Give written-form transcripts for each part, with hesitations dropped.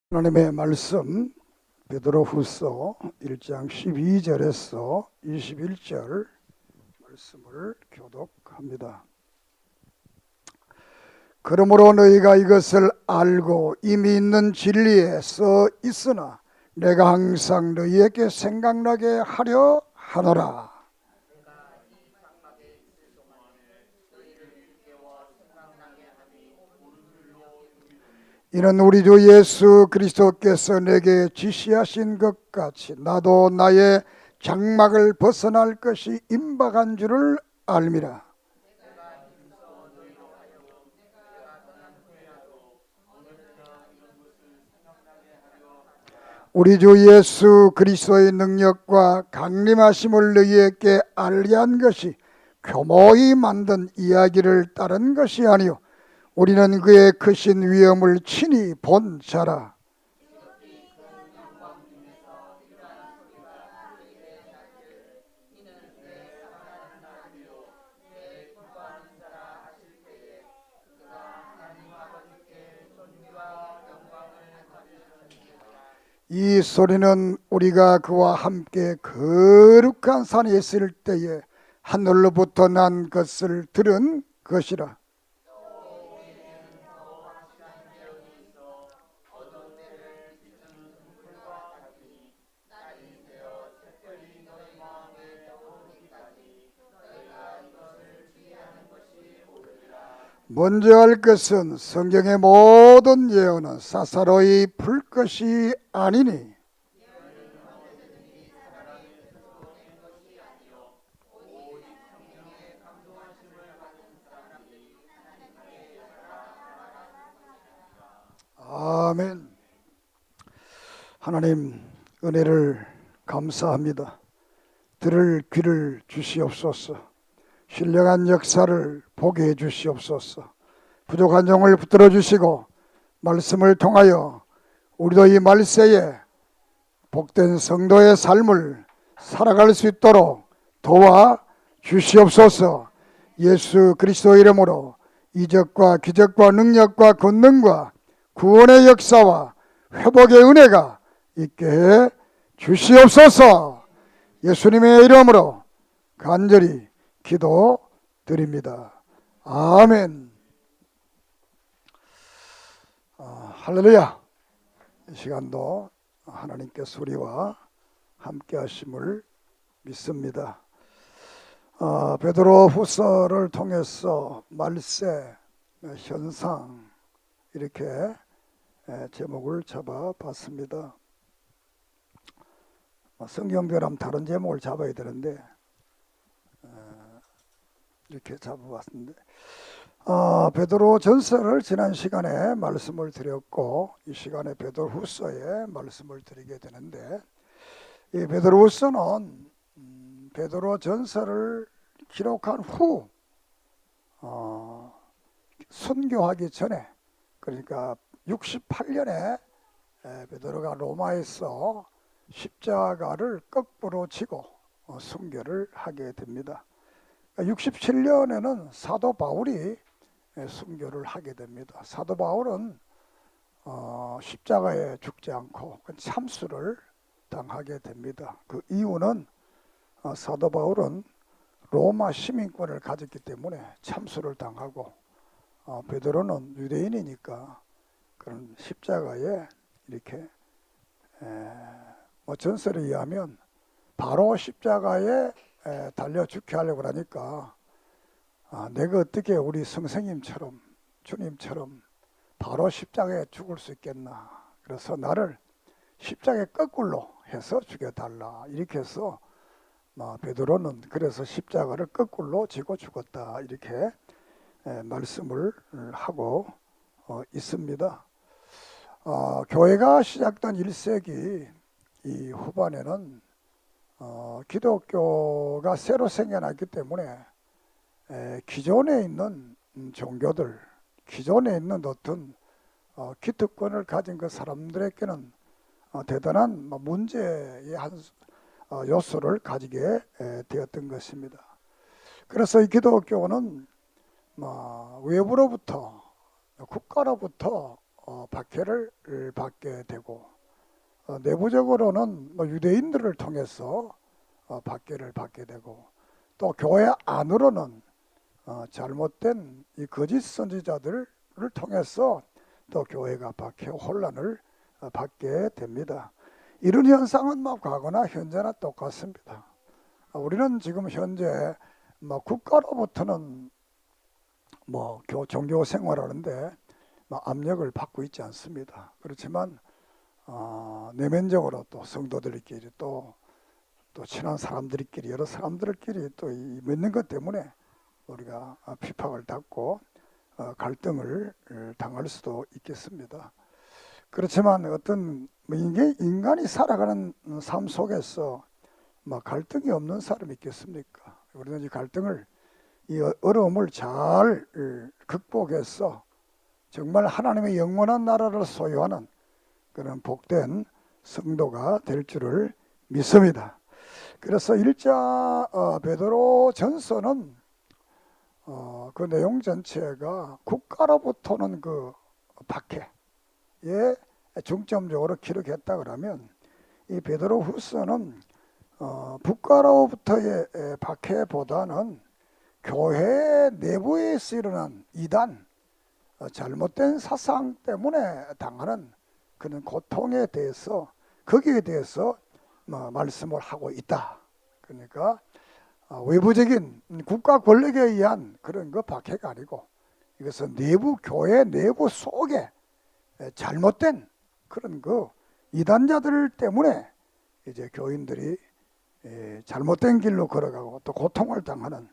하나님의 말씀 베드로후서 1장 12절에서 21절 말씀을 교독합니다. 그러므로 너희가 이것을 알고 이미 있는 진리에 서 있으나 내가 항상 너희에게 생각나게 하려 하노라. 이는 우리 주 예수 그리스도께서 내게 지시하신 것 같이 나도 나의 장막을 벗어날 것이 임박한 줄을 알미라. 우리 주 예수 그리스도의 능력과 강림하심을 너희에게 알리한 것이 교모히 만든 이야기를 따른 것이 아니요 우리는 그의 크신 위엄을 친히 본 자라. 이 소리는 우리가 그와 함께 거룩한 산에 있을 때에 하늘로부터 난 것을 들은 것이라. 먼저 할 것은 성경의 모든 예언은 사사로이 풀 것이 아니니 아멘. 하나님 은혜를 감사합니다. 들을 귀를 주시옵소서. 신령한 역사를 보게 해 주시옵소서. 부족한 종을 붙들어 주시고 말씀을 통하여 우리도 이 말세에 복된 성도의 삶을 살아갈 수 있도록 도와 주시옵소서. 예수 그리스도 이름으로 이적과 기적과 능력과 권능과 구원의 역사와 회복의 은혜가 있게 해 주시옵소서. 예수님의 이름으로 간절히 기도드립니다. 아멘. 할렐루야. 이 시간도 하나님께서 우리와 함께 하심을 믿습니다. 베드로후서를 통해서 말세, 현상 이렇게 제목을 잡아봤습니다. 성경대로라면 다른 제목을 잡아야 되는데 이렇게 잡아봤는데 베드로 전서를 지난 시간에 말씀을 드렸고 이 시간에 베드로후서에 말씀을 드리게 되는데 이 베드로후서는 베드로 전서를 기록한 후 순교하기 전에 그러니까 68년에 베드로가 로마에서 십자가를 거꾸로 지고 순교를 하게 됩니다. 67년에는 사도 바울이 순교를 하게 됩니다. 사도 바울은 십자가에 죽지 않고 참수를 당하게 됩니다. 그 이유는 사도 바울은 로마 시민권을 가졌기 때문에 참수를 당하고 베드로는 유대인이니까 그런 십자가에 이렇게 전설에 의하면 바로 십자가에 달려 죽게 하려고 하니까 내가 어떻게 우리 선생님처럼 주님처럼 바로 십자가에 죽을 수 있겠나. 그래서 나를 십자가에 거꾸로 해서 죽여달라. 이렇게 해서 베드로는 그래서 십자가를 거꾸로 지고 죽었다. 이렇게 말씀을 하고 있습니다. 교회가 시작된 1세기 이 후반에는 기독교가 새로 생겨났기 때문에 기존에 있는 종교들, 기존에 있는 어떤 기득권을 가진 그 사람들에게는 대단한 문제의 한 요소를 가지게 되었던 것입니다. 그래서 이 기독교는 외부로부터 국가로부터 박해를 받게 되고 내부적으로는 유대인들을 통해서 박해를 받게 되고 또 교회 안으로는 잘못된 이 거짓 선지자들을 통해서 또 교회가 박해 혼란을 받게 됩니다. 이런 현상은 과거나 현재나 똑같습니다. 우리는 지금 현재 국가로부터는 종교 생활하는데 압력을 받고 있지 않습니다. 그렇지만 내면적으로 또 성도들끼리 또 친한 사람들끼리 여러 사람들끼리 또 믿는 것 때문에 우리가 핍박을 받고 갈등을 당할 수도 있겠습니다. 그렇지만 어떤 인간이 살아가는 삶 속에서 갈등이 없는 사람이 있겠습니까? 우리는 이 갈등을 이 어려움을 잘 극복해서 정말 하나님의 영원한 나라를 소유하는 그런 복된 성도가 될 줄을 믿습니다. 그래서 1자 베드로 전서는 그 내용 전체가 국가로부터는 그 박해에 중점적으로 기록했다 그러면 이 베드로 후서는 국가로부터의 박해보다는 교회 내부에서 일어난 이단 잘못된 사상 때문에 당하는 그런 고통에 대해서 거기에 대해서 말씀을 하고 있다. 그러니까 외부적인 국가 권력에 의한 그런 거 박해가 아니고 이것은 내부 교회 내부 속에 잘못된 그런 그 이단자들 때문에 이제 교인들이 잘못된 길로 걸어가고 또 고통을 당하는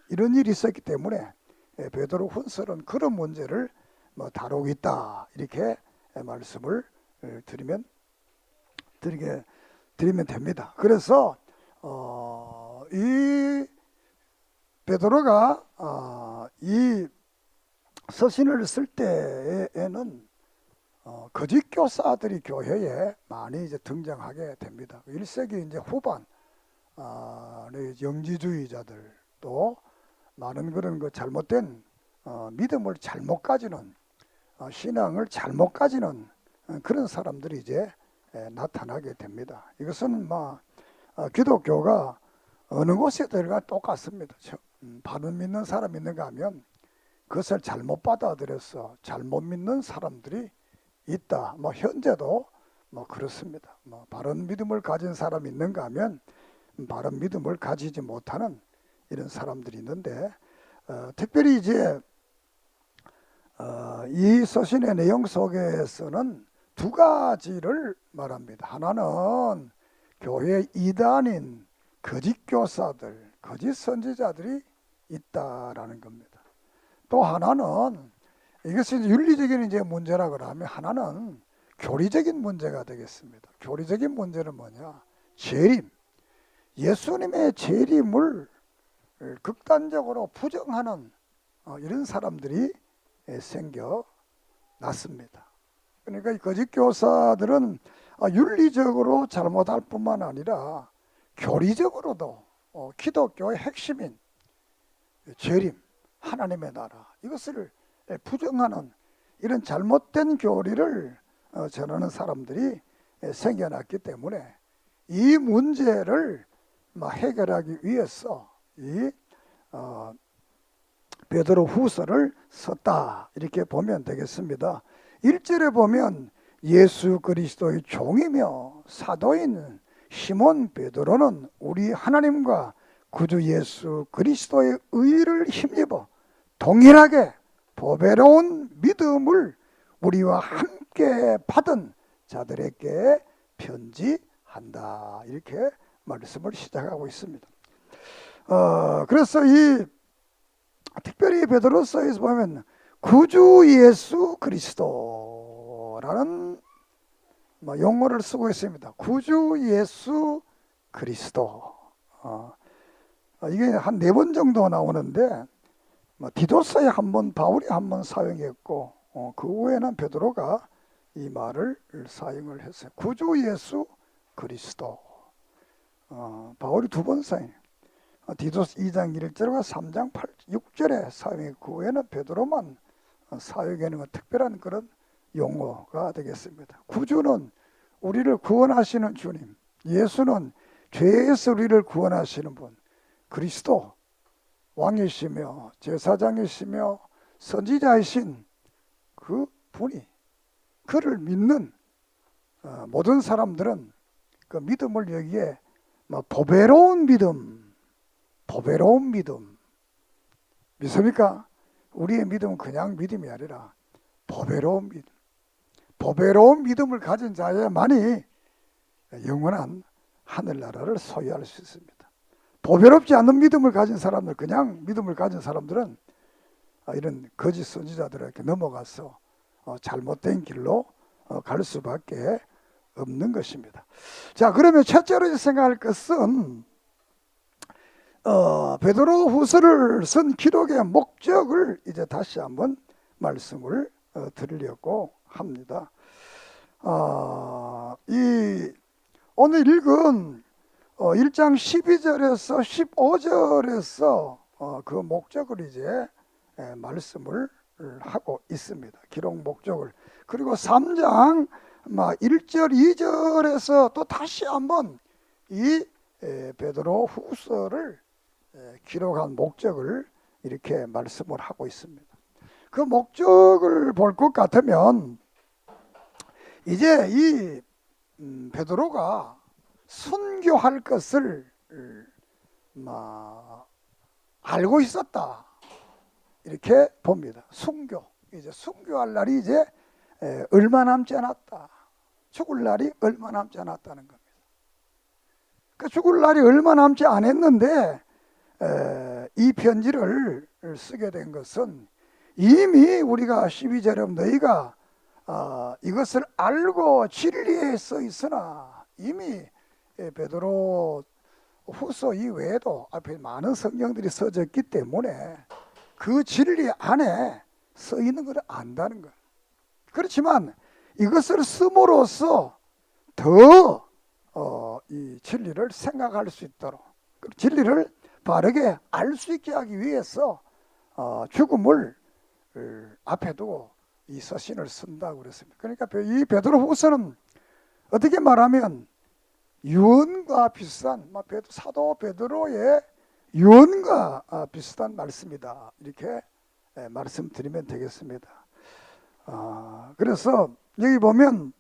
이런 일이 있었기 때문에 베드로 후서는 그런 문제를 다루고 있다 이렇게 말씀을 드리면 됩니다. 그래서 이 베드로가 이 서신을 쓸 때에는 거짓 교사들이 교회에 많이 이제 등장하게 됩니다. 1세기 이제 후반 영지주의자들도 많은 그런 그 잘못된 믿음을 잘못 가지는 신앙을 잘못 가지는 그런 사람들이 이제 나타나게 됩니다. 이것은 기독교가 어느 곳에 들어가 똑같습니다. 바로 믿는 사람 있는가 하면 그것을 잘못 받아들여서 잘못 믿는 사람들이 있다. 현재도 그렇습니다. 바른 믿음을 가진 사람이 있는가 하면 바른 믿음을 가지지 못하는 이런 사람들이 있는데 특별히 이제 이 서신의 내용 속에서는 두 가지를 말합니다. 하나는 교회 이단인 거짓 교사들, 거짓 선지자들이 있다라는 겁니다. 또 하나는 이것이 윤리적인 이제 문제라 그러면 하나는 교리적인 문제가 되겠습니다. 교리적인 문제는 뭐냐? 재림. 예수님의 재림을 극단적으로 부정하는 이런 사람들이 생겨났습니다. 그러니까 이 거짓 교사들은 윤리적으로 잘못할 뿐만 아니라 교리적으로도 기독교의 핵심인 재림, 하나님의 나라 이것을 부정하는 이런 잘못된 교리를 전하는 사람들이 생겨났기 때문에 이 문제를 해결하기 위해서 이 베드로 후서를 썼다 이렇게 보면 되겠습니다. 1절에 보면 예수 그리스도의 종이며 사도인 시몬 베드로는 우리 하나님과 구주 예수 그리스도의 의를 힘입어 동일하게 보배로운 믿음을 우리와 함께 받은 자들에게 편지한다 이렇게 말씀을 시작하고 있습니다. 그래서 이 특별히 베드로서에서 보면 구주 예수 그리스도라는 용어를 쓰고 있습니다. 구주 예수 그리스도. 이게 한 4번 정도 나오는데 디도서에 한 번, 바울이 한 번 사용했고 그 후에는 베드로가 이 말을 사용을 했어요. 구주 예수 그리스도. 바울이 2번 사용. 디도서 2장 1절과 3장 6절에 사용했고 그 후에는 베드로만 사역에는 특별한 그런 용어가 되겠습니다. 구주는 우리를 구원하시는 주님, 예수는 죄에서 우리를 구원하시는 분, 그리스도 왕이시며 제사장이시며 선지자이신 그 분이, 그를 믿는 모든 사람들은 그 믿음을 여기에 보배로운 믿음, 보배로운 믿음, 믿습니까? 우리의 믿음은 그냥 믿음이 아니라 보배로운 믿음, 보배로운 믿음을 가진 자야만이 영원한 하늘나라를 소유할 수 있습니다. 보배롭지 않은 믿음을 가진 사람들, 그냥 믿음을 가진 사람들은 이런 거짓 선지자들에게 넘어가서 잘못된 길로 갈 수밖에 없는 것입니다. 자, 그러면 첫째로 생각할 것은 베드로 후서를 쓴 기록의 목적을 이제 다시 한번 말씀을 드리려고 합니다. 오늘 읽은 1장 12절에서 15절에서 그 목적을 이제 말씀을 하고 있습니다. 기록 목적을. 그리고 3장 1절 2절에서 또 다시 한번 이 베드로 후서를 기록한 목적을 이렇게 말씀을 하고 있습니다. 그 목적을 볼 것 같으면 이제 이 베드로가 순교할 것을 알고 있었다, 이렇게 봅니다. 이제 순교할 날이 이제 얼마 남지 않았다, 죽을 날이 얼마 남지 않았다는 겁니다. 그 죽을 날이 얼마 남지 않았는데 이 편지를 쓰게 된 것은 이미 우리가 12절에 너희가 이것을 알고 진리에 써 있으나, 이미 베드로 후서 이외에도 앞에 많은 성경들이 써졌기 때문에 그 진리 안에 써 있는 걸 안다는 것. 그렇지만 이것을 씀으로써 더 이 진리를 생각할 수 있도록, 진리를 바르게 알 수 있게 하기 위해서 죽음을 앞에 두고 이 서신을 쓴다고 그랬습니다. 그러니까 이 베드로 후서는 어떻게 말하면 유언과 비슷한, 사도 베드로의 유언과 비슷한 말씀이다, 이렇게 말씀드리면 되겠습니다. 그래서 여기 보면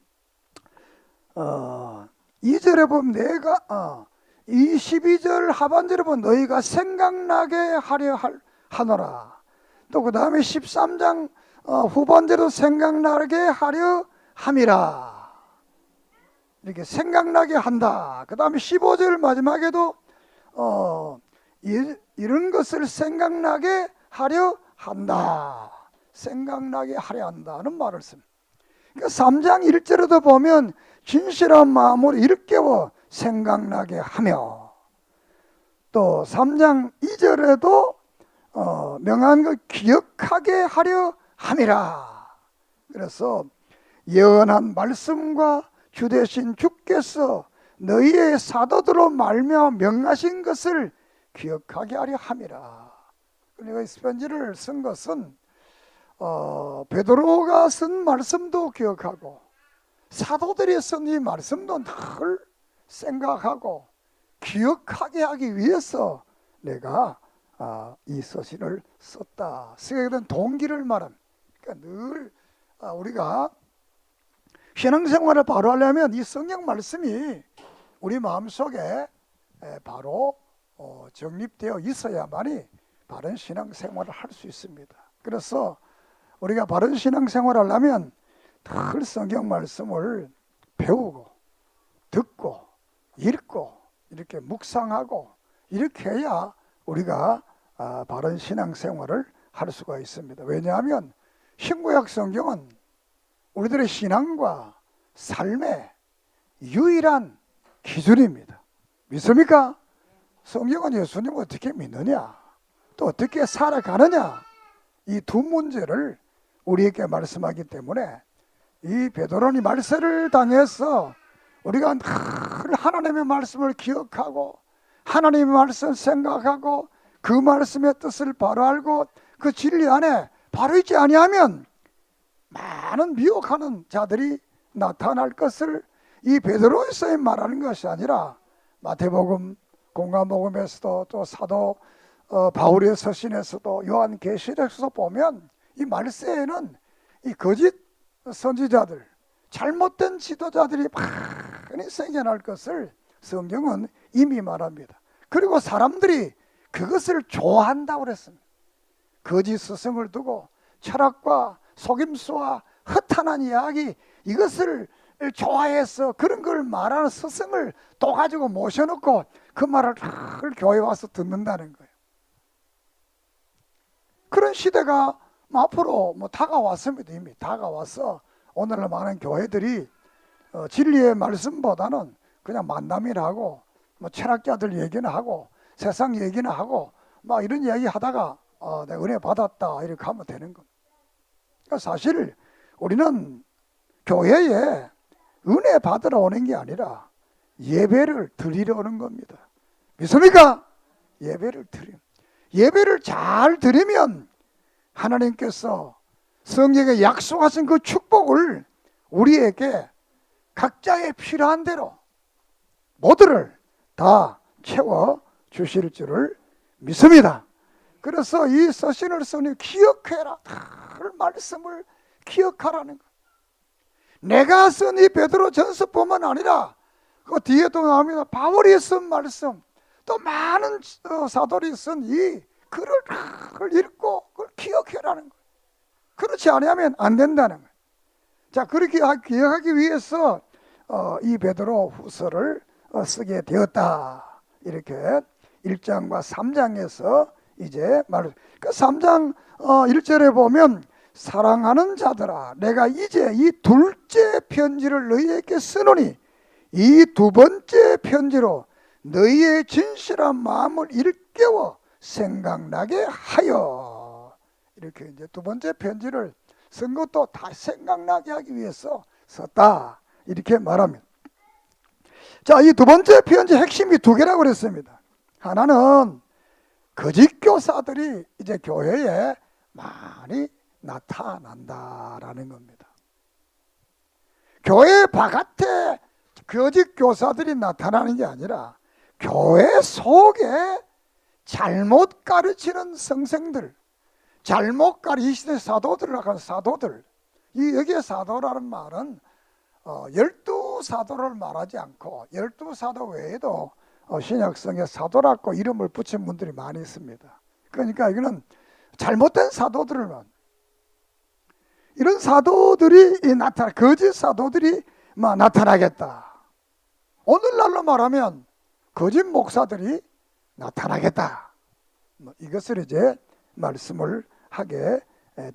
2절에 보면 이 12절 하반절에 보면 너희가 생각나게 하려 하노라. 또 그 다음에 13장 후반절도 생각나게 하려 함이라, 이렇게 생각나게 한다. 그 다음에 15절 마지막에도 이런 것을 생각나게 하려 한다, 생각나게 하려 한다는 말을 씁니다. 그러니까 3장 1절에도 보면 진실한 마음으로 일깨워 생각나게 하며, 또 3장 2절에도 명한 걸 기억하게 하려 함이라. 그래서 예언한 말씀과 주되신 주께서 너희의 사도들로 말미암아 명하신 것을 기억하게 하려 함이라. 그러니까 이 편지를 쓴 것은 베드로가 쓴 말씀도 기억하고 사도들이 쓴 이 말씀도 늘 생각하고 기억하게 하기 위해서 내가 이 서신을 썼다, 쓰게 된 동기를 말합니다. 그러니까 늘 우리가 신앙생활을 바로 하려면 이 성경 말씀이 우리 마음속에 바로 정립되어 있어야만이 바른 신앙생활을 할 수 있습니다. 그래서 우리가 바른 신앙생활을 하려면 늘 성경 말씀을 배우고 듣고 읽고 이렇게 묵상하고 이렇게 해야 우리가 바른 신앙생활을 할 수가 있습니다. 왜냐하면 신구약 성경은 우리들의 신앙과 삶의 유일한 기준입니다. 믿습니까? 성경은 예수님을 어떻게 믿느냐, 또 어떻게 살아가느냐, 이 두 문제를 우리에게 말씀하기 때문에 이 베드로니 말세를 당해서 우리가 늘 하나님의 말씀을 기억하고 하나님의 말씀을 생각하고 그 말씀의 뜻을 바로 알고 그 진리 안에 바로 있지 아니하면 많은 미혹하는 자들이 나타날 것을 이 베드로에서 말하는 것이 아니라 마태복음, 공관복음에서도 또 사도 바울의 서신에서도 요한계시록에서 보면 이 말세에는 이 거짓 선지자들, 잘못된 지도자들이 많이 생겨날 것을 성경은 이미 말합니다. 그리고 사람들이 그것을 좋아한다고 그랬습니다. 거짓 스승을 두고 철학과 속임수와 허탄한 이야기, 이것을 좋아해서 그런 걸 말하는 스승을 또 가지고 모셔놓고 그 말을 교회에 와서 듣는다는 거예요. 그런 시대가 앞으로 다가왔습니다. 이미 다가와서 오늘날 많은 교회들이 진리의 말씀보다는 그냥 만남이나 하고 철학자들 얘기나 하고 세상 얘기나 하고 막 이런 이야기 하다가 내가 은혜 받았다 이렇게 하면 되는 겁니다. 그러니까 사실 우리는 교회에 은혜 받으러 오는 게 아니라 예배를 드리러 오는 겁니다. 믿습니까? 예배를 드리면, 예배를 잘 드리면 하나님께서 성경에 약속하신 그 축복을 우리에게 각자의 필요한 대로 모두를 다 채워 주실 줄을 믿습니다. 그래서 이 서신을 쓰니 기억해라. 그 말씀을 기억하라는 거. 내가 쓴 이 베드로 전서뿐만 아니라 그 뒤에도 나옵니다. 바울이 쓴 말씀, 또 많은 사도들이 쓴 이 글을 읽고 그걸 기억해라는 거예요. 그렇지 않으면 안 된다는 거예요. 자, 그렇게 기억하기 위해서 이 베드로 후서를 쓰게 되었다. 이렇게 1장과 3장에서 이제 그 3장 1절에 보면 사랑하는 자들아, 내가 이제 이 둘째 편지를 너희에게 쓰노니 이 두 번째 편지로 너희의 진실한 마음을 일깨워 생각나게 하여. 이렇게 이제 두 번째 편지를 쓴 것도 다 생각나게 하기 위해서 썼다. 이렇게 말합니다. 자, 이 두 번째 편지 핵심이 두 개라고 그랬습니다. 하나는 거짓 교사들이 이제 교회에 많이 나타난다라는 겁니다. 교회 바깥에 거짓 교사들이 나타나는 게 아니라 교회 속에 잘못 가르치는 성생들, 잘못 가르치는 사도들이라고 하는 사도들, 여기에 사도라는 말은 12사도를 말하지 않고 12사도 외에도 신약성에 사도라고 이름을 붙인 분들이 많이 있습니다. 그러니까 이거는 잘못된 사도들만, 이런 사도들이 거짓 사도들이 나타나겠다. 오늘날로 말하면 거짓 목사들이 나타나겠다. 이것을 이제 말씀을 하게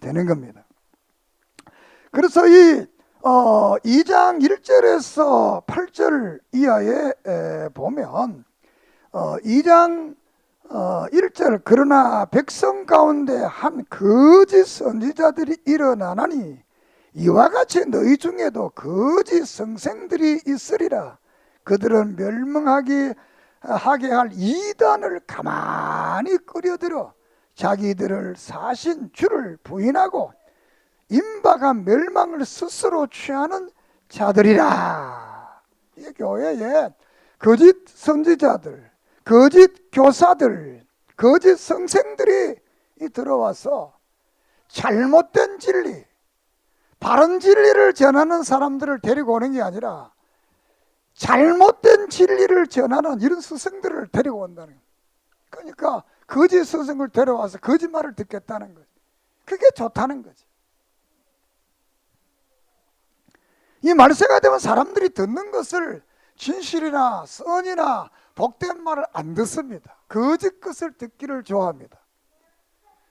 되는 겁니다. 그래서 이 2장 1절에서 8절 이하에 보면 2장 1절 그러나 백성 가운데 한 거짓 선지자들이 일어나나니 이와 같이 너희 중에도 거짓 성생들이 있으리라. 그들은 멸망하게 할 이단을 가만히 끌어들여 자기들을 사신 주를 부인하고 임박한 멸망을 스스로 취하는 자들이라. 이 교회에 거짓 선지자들, 거짓 교사들, 거짓 성생들이 들어와서 잘못된 진리, 바른 진리를 전하는 사람들을 데리고 오는 게 아니라 잘못된 진리를 전하는 이런 스승들을 데리고 온다는 거예요. 그러니까 거짓 스승을 데려와서 거짓말을 듣겠다는 거죠. 그게 좋다는 거지. 이 말세가 되면 사람들이 듣는 것을 진실이나 선이나 복된 말을 안 듣습니다. 거짓 것을 듣기를 좋아합니다.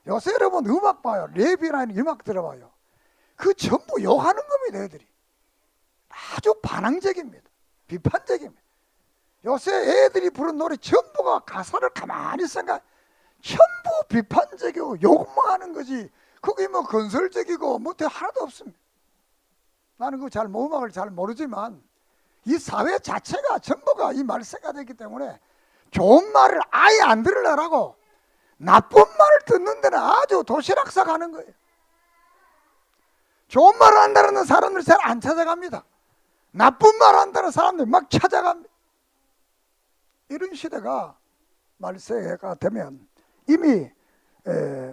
요새 여러분 음악 봐요. 랩이나 음악 들어봐요. 그 전부 욕하는 겁니다. 애들이 아주 반항적입니다. 비판적입니다. 요새 애들이 부른 노래 전부가 가사를 가만히 생각, 전부 비판적이고 욕만 하는 거지. 그게 뭐 건설적이고 뭐 하나도 없습니다. 나는 그 음악을 잘 모르지만 이 사회 자체가 전부가 이 말세가 됐기 때문에 좋은 말을 아예 안 들으려고 나쁜 말을 듣는 데는 아주 도시락사 가는 거예요. 좋은 말 한다는 사람들 잘 안 찾아갑니다. 나쁜 말 한다는 사람들 막 찾아갑니다. 이런 시대가 말세가 되면 이미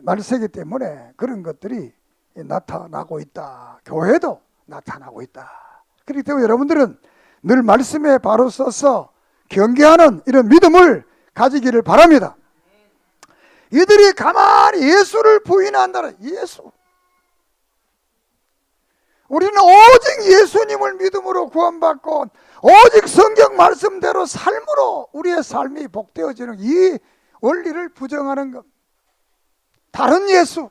말세기 때문에 그런 것들이 나타나고 있다. 교회도 나타나고 있다. 그렇기 때문에 여러분들은 늘 말씀에 바로 서서 경계하는 이런 믿음을 가지기를 바랍니다. 이들이 가만히 예수를 부인한다는 예수. 우리는 오직 예수님을 믿음으로 구원받고 오직 성경 말씀대로 삶으로 우리의 삶이 복되어지는 이 원리를 부정하는 것. 다른 예수,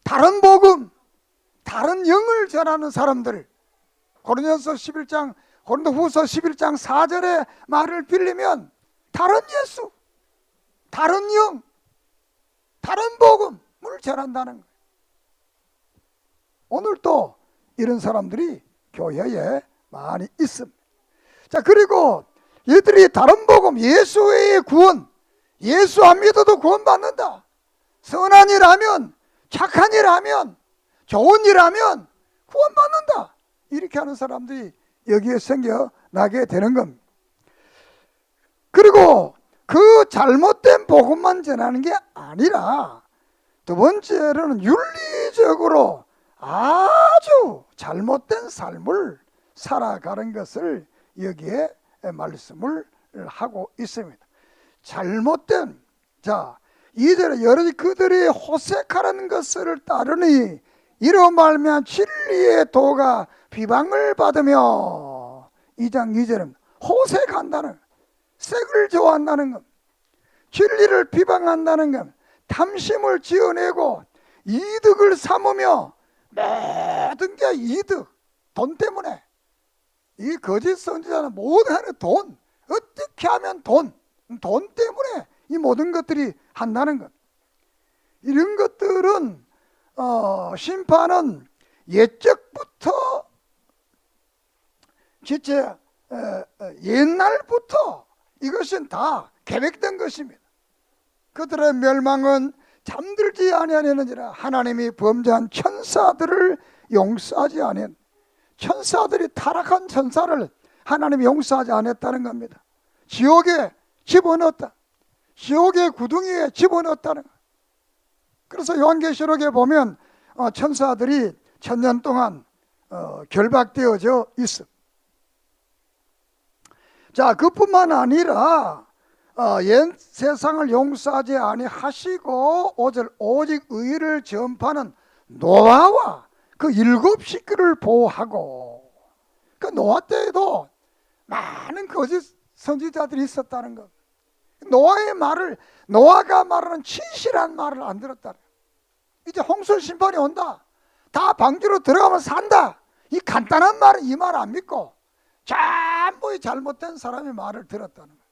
다른 복음, 다른 영을 전하는 사람들. 고린도후서 11장 4절의 말을 빌리면 다른 예수, 다른 영, 다른 복음을 전한다는 거예요. 오늘도 이런 사람들이 교회에 많이 있습니다. 자, 그리고 얘들이 다른 복음, 예수의 구원, 예수 안 믿어도 구원받는다. 선한 일 하면, 착한 일 하면, 좋은 일 하면 구원받는다. 이렇게 하는 사람들이 여기에 생겨나게 되는 겁니다. 그리고 그 잘못된 복음만 전하는 게 아니라 두 번째로는 윤리적으로 아주 잘못된 삶을 살아가는 것을 여기에 말씀을 하고 있습니다. 잘못된, 자, 2절에 여러 그들이 호색하는 것을 따르니 이로 말미암아 진리의 도가 비방을 받으며 2장 2절은 호색한다는, 색을 좋아한다는 것, 진리를 비방한다는 것, 탐심을 지어내고 이득을 삼으며 모든 게 이득, 돈 때문에. 이 거짓 선지자는 모든 하는 돈, 어떻게 하면 돈 때문에 이 모든 것들이 한다는 것. 이런 것들은 심판은 옛적부터 진짜 옛날부터 이것은 다 계획된 것입니다. 그들의 멸망은 잠들지 아니하느니라. 하나님이 범죄한 천사들을 용서하지 아니한, 천사들이 타락한 천사를 하나님이 용서하지 않았다는 겁니다. 지옥에 집어넣었다. 지옥의 구덩이에 집어넣었다는 것. 그래서 요한계시록에 보면 천사들이 1000년 동안 결박되어져 있어. 자, 그뿐만 아니라 옛 세상을 용서하지 아니하시고 오직 의를 전파하는 노아와 그 7 식구를 보호하고, 그 노아 때에도 많은 거짓 선지자들이 있었다는 것. 노아가 말하는 진실한 말을 안 들었다는 것. 이제 홍수 심판이 온다, 다 방주로 들어가면 산다, 이 간단한 말은 이 말 안 믿고 전부 잘못된 사람의 말을 들었다는 거예요.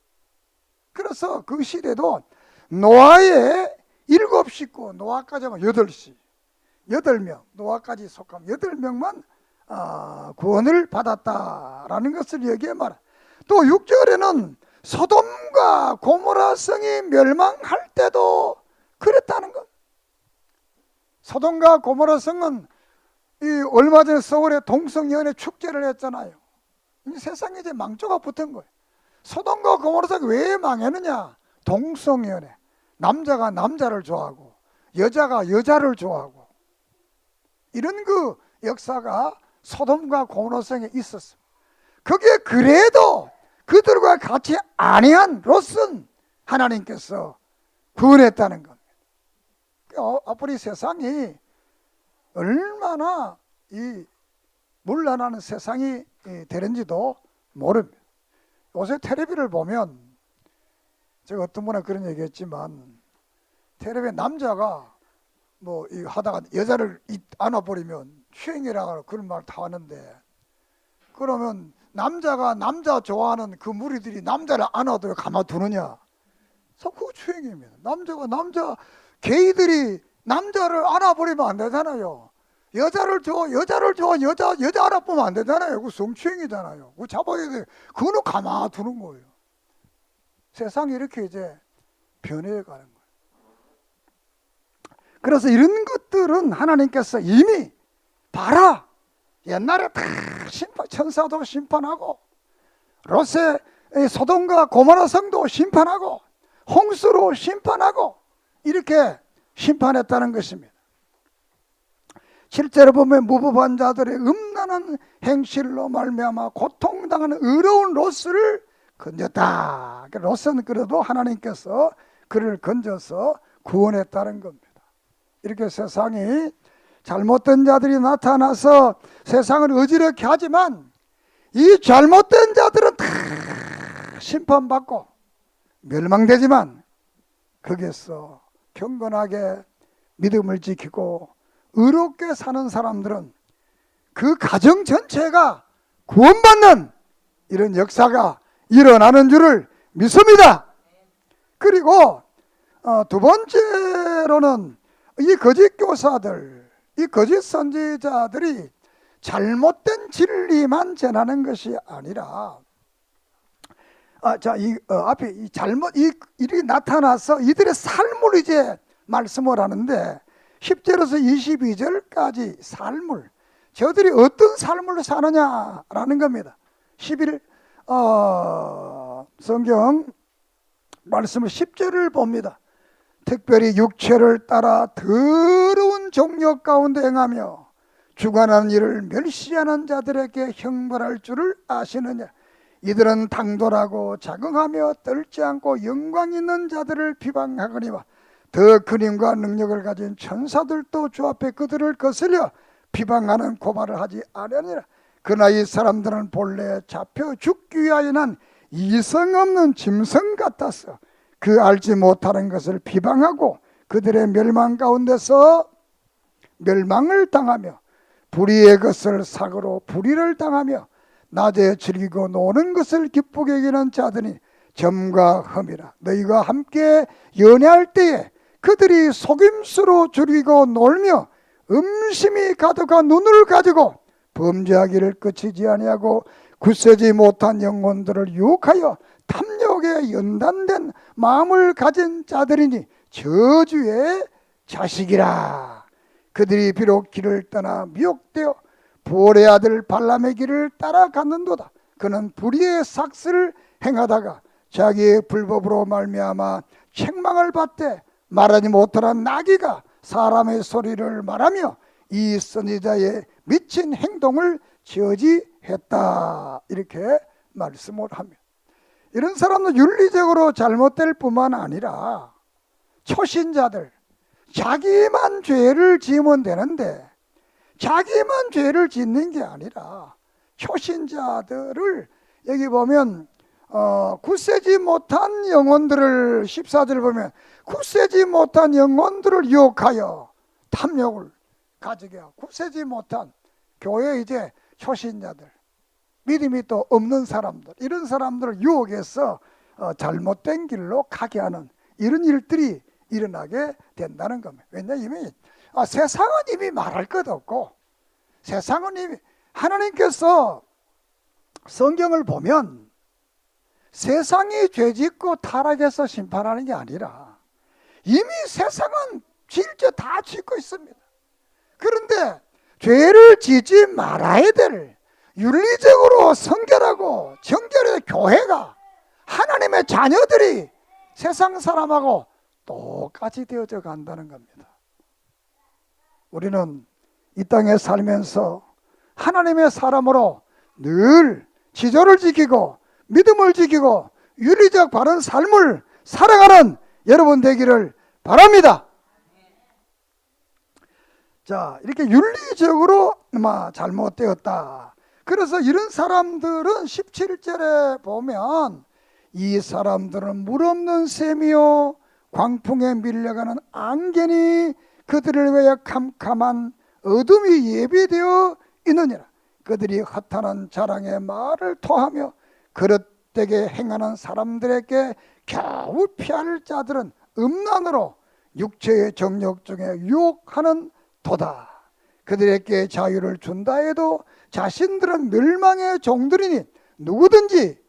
그래서 그 시대도 노아의 7 식구, 노아까지 하면 8명, 노아까지 속하면 8명만 구원을 받았다라는 것을 여기에 말해. 또 6절에는 소돔과 고모라 성이 멸망할 때도 그랬다는 것. 소돔과 고모라 성은 얼마 전에 서울에 동성연애 축제를 했잖아요. 이 세상에 이제 망조가 붙은 거예요. 소돔과 고모라 성이 왜 망했느냐? 동성연애. 남자가 남자를 좋아하고 여자가 여자를 좋아하고, 이런 그 역사가 소돔과 고모라 성에 있었어. 그게 그래도 그들과 같이 아니한 롯은 하나님께서 구원했다는 겁니다. 앞으로 이 세상이 얼마나 이 물러나는 세상이 되는지도 모릅니다. 요새 텔레비를 보면, 제가 어떤 분은 그런 얘기했지만, 텔레비에 남자가 뭐 하다가 여자를 안아버리면 추행이라고 그런 말 다 하는데, 그러면 남자가 남자 좋아하는 그 무리들이 남자를 안아도 가만두느냐? 그거 추행입니다. 게이들이 남자를 안아버리면 안 되잖아요. 여자 알아보면 안 되잖아요. 그거 성추행이잖아요. 그거 잡아야 돼. 그거는 가만두는 거예요. 세상이 이렇게 이제 변해가는 거예요. 그래서 이런 것들은 하나님께서 이미 봐라, 옛날에 다 천사도 심판하고 롯의 소돔과 고모라 성도 심판하고 홍수로 심판하고 이렇게 심판했다는 것입니다. 실제로 보면 무법한 자들의 음란한 행실로 말미암아 고통당하는 의로운 롯을 건졌다. 롯은 그래도 하나님께서 그를 건져서 구원했다는 겁니다. 이렇게 세상이 잘못된 자들이 나타나서 세상을 어지럽게 하지만 이 잘못된 자들은 다 심판받고 멸망되지만 거기에서 경건하게 믿음을 지키고 의롭게 사는 사람들은 그 가정 전체가 구원받는 이런 역사가 일어나는 줄을 믿습니다. 그리고 두 번째로는 이 거짓 교사들, 이 거짓 선지자들이 잘못된 진리만 전하는 것이 아니라 앞에 일이 나타나서 이들의 삶을 이제 말씀을 하는데 10절에서 22절까지 삶을, 저들이 어떤 삶을 사느냐라는 겁니다. 11 성경 말씀을 10절을 봅니다. 특별히 육체를 따라 더러운 종력 가운데 행하며 주관하는 일을 멸시하는 자들에게 형벌할 줄을 아시느냐. 이들은 당돌하고 자긍하며 떨지 않고 영광 있는 자들을 비방하거니와 더 큰 힘과 능력을 가진 천사들도 주 앞에 그들을 거슬려 비방하는 고발을 하지 아니하니라. 그러나 이 사람들은 본래 잡혀 죽기 위하여 난 이성 없는 짐승 같았어. 그 알지 못하는 것을 비방하고 그들의 멸망 가운데서 멸망을 당하며 불의의 것을 사고로 불의를 당하며 낮에 즐기고 노는 것을 기쁘게 여기는 자들이 점과 흠이라. 너희가 함께 연애할 때에 그들이 속임수로 즐기고 놀며 음심이 가득한 눈을 가지고 범죄하기를 그치지 아니하고 굳세지 못한 영혼들을 유혹하여 탐욕에 연단된 마음을 가진 자들이니 저주의 자식이라. 그들이 비록 길을 떠나 미혹되어 부올의 아들 발람의 길을 따라갔는도다. 그는 불의의 삭스를 행하다가 자기의 불법으로 말미암아 책망을 받되 말하지 못하는 나귀가 사람의 소리를 말하며 이 선지자의 미친 행동을 저지했다. 이렇게 말씀을 합니다. 이런 사람은 윤리적으로 잘못될 뿐만 아니라 초신자들, 자기만 죄를 지으면 되는데 자기만 죄를 짓는 게 아니라 초신자들을 여기 보면 굳세지 못한 영혼들을 14절 보면 굳세지 못한 영혼들을 유혹하여 탐욕을 가지게 하고 굳세지 못한 교회 이제 초신자들, 믿음이 또 없는 사람들, 이런 사람들을 유혹해서 잘못된 길로 가게 하는 이런 일들이 일어나게 된다는 겁니다. 왜냐하면 세상은 이미 말할 것 없고 세상은 이미 하나님께서 성경을 보면 세상이 죄짓고 타락해서 심판하는 게 아니라 이미 세상은 질죄 다 짓고 있습니다. 그런데 죄를 지지 말아야 될 윤리적으로 성결하고 정결의 교회가 하나님의 자녀들이 세상 사람하고 똑같이 되어져 간다는 겁니다. 우리는 이 땅에 살면서 하나님의 사람으로 늘 지조를 지키고 믿음을 지키고 윤리적 바른 삶을 살아가는 여러분 되기를 바랍니다. 자, 이렇게 윤리적으로 잘못되었다. 그래서 이런 사람들은 17절에 보면 이 사람들은 물 없는 샘이요 광풍에 밀려가는 안개니 그들을 위하여 캄캄한 어둠이 예비되어 있느니라. 그들이 허탄한 자랑의 말을 토하며 그릇되게 행하는 사람들에게 겨우 피할 자들은 음란으로 육체의 정욕 중에 유혹하는 도다. 그들에게 자유를 준다 해도 자신들은 멸망의 종들이니 누구든지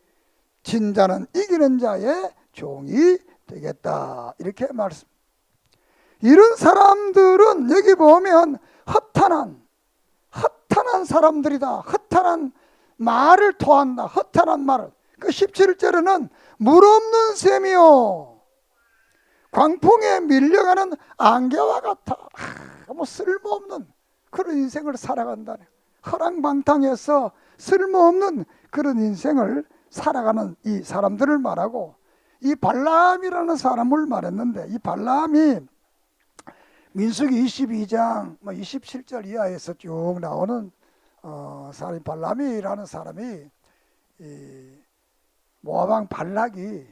진자는 이기는 자의 종이 되겠다. 이렇게 말씀. 이런 사람들은 여기 보면 허탄한 허탄한 사람들이다. 허탄한 말을 토한다. 허탄한 말을. 그 17절에는 물 없는 샘이요 광풍에 밀려가는 안개와 같아. 뭐 쓸모없는 그런 인생을 살아간다네. 허랑방탕해서 쓸모없는 그런 인생을 살아가는 이 사람들을 말하고, 이 발람이라는 사람을 말했는데, 이 발람이 민수기 22장 27절 이하에서 쭉 나오는 사람이, 발람이라는 사람이 이 모압 왕 발락이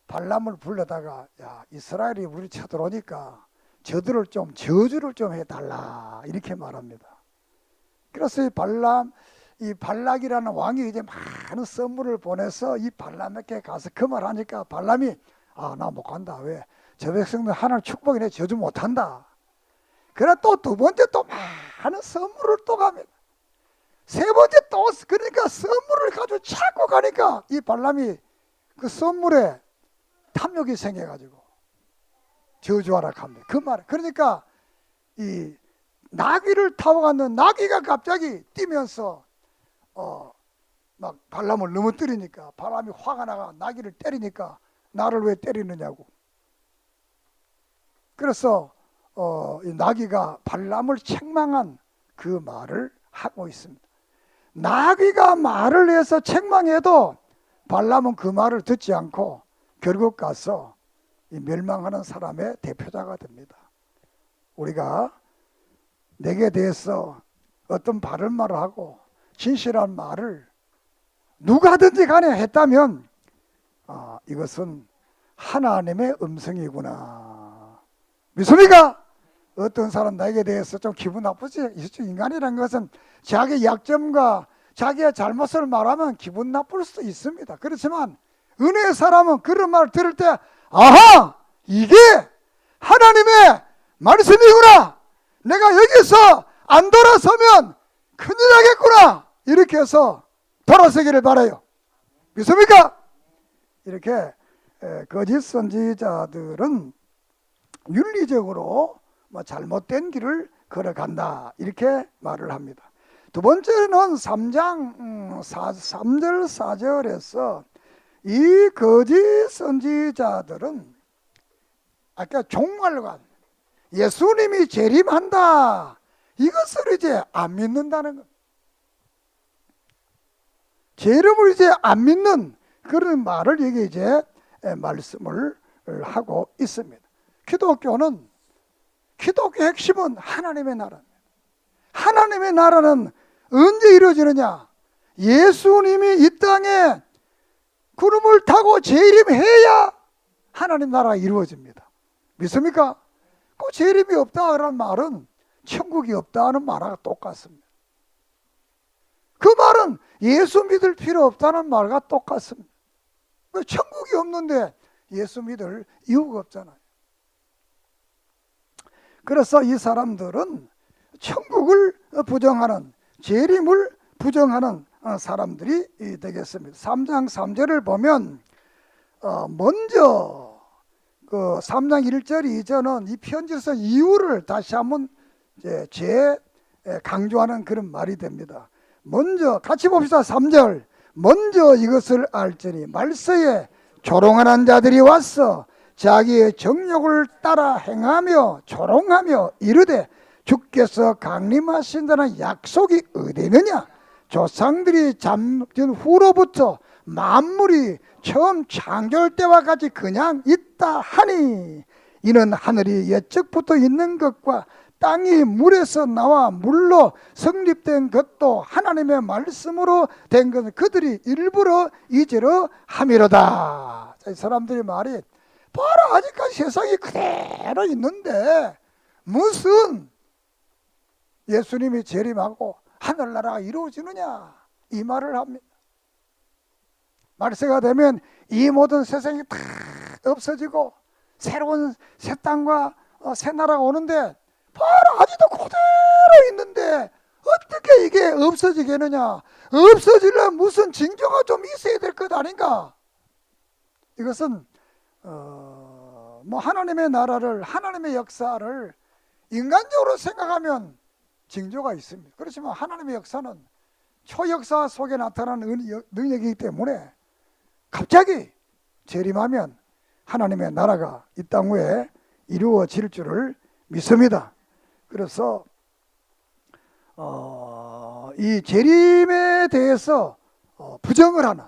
발람을 불러다가, 야, 이스라엘이 우리 쳐들어오니까 저들을 좀 저주를 좀 해달라 이렇게 말합니다. 그래서 이 발락이라는 왕이 이제 많은 선물을 보내서 이 발람에게 가서 그 말하니까 발람이, 나 못 간다. 왜? 저 백성들 하나님 축복이네, 저주 못한다. 그래 또 두 번째 또 많은 선물을 또 갑니다. 세 번째 또, 그러니까 선물을 가지고 찾고 가니까 이 발람이 그 선물에 탐욕이 생겨가지고 저주하라 합니다. 그 말. 그러니까 이 나귀를 타고 갔는 나귀가 갑자기 뛰면서 막 발람을 넘어뜨리니까 발람이 화가 나가 나귀를 때리니까, 나를 왜 때리느냐고. 그래서 이 나귀가 발람을 책망한 그 말을 하고 있습니다. 나귀가 말을 해서 책망해도 발람은 그 말을 듣지 않고 결국 가서 이 멸망하는 사람의 대표자가 됩니다. 우리가 내게 대해서 어떤 바른 말을 하고 진실한 말을 누가든지 간에 했다면 이것은 하나님의 음성이구나. 믿습니까? 어떤 사람 나에게 대해서 좀 기분 나쁘지? 인간이라는 것은 자기 약점과 자기의 잘못을 말하면 기분 나쁠 수도 있습니다. 그렇지만 은혜의 사람은 그런 말을 들을 때, 아하! 이게 하나님의 말씀이구나! 내가 여기서 안 돌아서면 큰일 나겠구나! 이렇게 해서 돌아서기를 바라요. 믿습니까? 이렇게 거짓 선지자들은 윤리적으로 잘못된 길을 걸어간다 이렇게 말을 합니다. 두 번째는 3장 3절 4절에서 이 거짓 선지자들은 아까 종말관, 예수님이 재림한다, 이것을 이제 안 믿는다는 것. 재림을 이제 안 믿는 그런 말을 여기 이제 말씀을 하고 있습니다. 기독교의 핵심은 하나님의 나라입니다. 하나님의 나라는 언제 이루어지느냐? 예수님이 이 땅에 구름을 타고 재림해야 하나님 나라가 이루어집니다. 믿습니까? 그 재림이 없다라는 말은 천국이 없다는 말하고 똑같습니다. 그 말은 예수 믿을 필요 없다는 말과 똑같습니다. 천국이 없는데 예수 믿을 이유가 없잖아요. 그래서 이 사람들은 천국을 부정하는, 재림을 부정하는 사람들이 되겠습니다. 3장 3절을 보면 먼저 그 3장 1절 2절은 이 편지에서 이유를 다시 한번 강조하는 그런 말이 됩니다. 먼저 같이 봅시다. 3절. 먼저 이것을 알지니 말세에 조롱하는 자들이 와서 자기의 정욕을 따라 행하며 조롱하며 이르되 주께서 강림하신다는 약속이 어디 있느냐? 조상들이 잠든 후로부터 만물이 처음 창조할 때와 같이 그냥 있다 하니, 이는 하늘이 옛적부터 있는 것과 땅이 물에서 나와 물로 성립된 것도 하나님의 말씀으로 된 것은 그들이 일부러 잊으려 함이로다. 이 사람들이 말이, 바로 아직까지 세상이 그대로 있는데 무슨 예수님이 재림하고 하늘나라가 이루어지느냐, 이 말을 합니다. 말세가 되면 이 모든 세상이 다 없어지고 새로운 새 땅과 새 나라가 오는데 바로 아직도 그대로 있는데 어떻게 이게 없어지겠느냐? 없어지려면 무슨 징조가 좀 있어야 될 것 아닌가? 이것은 하나님의 나라를, 하나님의 역사를 인간적으로 생각하면 징조가 있습니다. 그렇지만 하나님의 역사는 초역사 속에 나타나는 능력이기 때문에 갑자기 재림하면 하나님의 나라가 이 땅 위에 이루어질 줄을 믿습니다. 그래서 이 재림에 대해서 부정을 하는,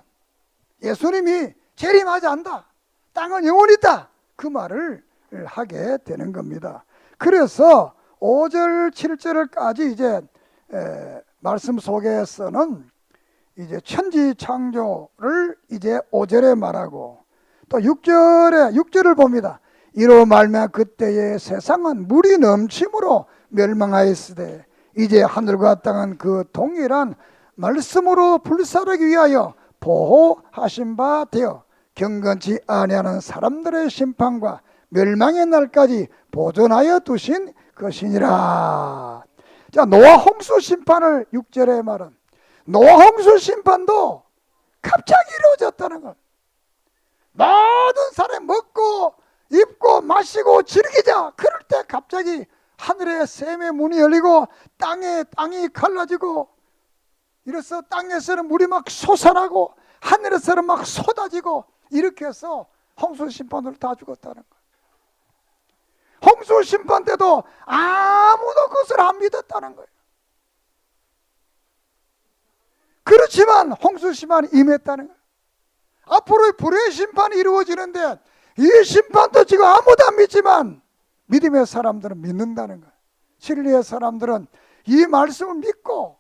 예수님이 재림하지 않는다, 땅은 영원히 있다, 그 말을 하게 되는 겁니다. 그래서 5절 7절까지 이제 말씀 속에서는 이제 천지 창조를 이제 5절에 말하고, 또 6절을 봅니다. 이로 말미암아 그때의 세상은 물이 넘침으로 멸망하였으되 이제 하늘과 땅은 그 동일한 말씀으로 불사르기 위하여 보호하신 바 되어 경건치 아니하는 사람들의 심판과 멸망의 날까지 보존하여 두신 것이니라. 자, 노아 홍수 심판을 6절에 말은, 노아 홍수 심판도 갑자기 이루어졌다는 것. 모든 사람이 먹고 입고 마시고 즐기자, 그럴 때 갑자기 하늘의 샘의 문이 열리고 땅이 갈라지고, 이래서 땅에서는 물이 막 솟아나고 하늘에서는 막 쏟아지고, 이렇게 해서 홍수 심판으로 다 죽었다는 거예요. 홍수 심판 때도 아무도 그것을 안 믿었다는 거예요. 그렇지만 홍수 심판이 임했다는 거예요. 앞으로 불의 심판이 이루어지는데 이 심판도 지금 아무도 안 믿지만 믿음의 사람들은 믿는다는 거예요. 진리의 사람들은 이 말씀을 믿고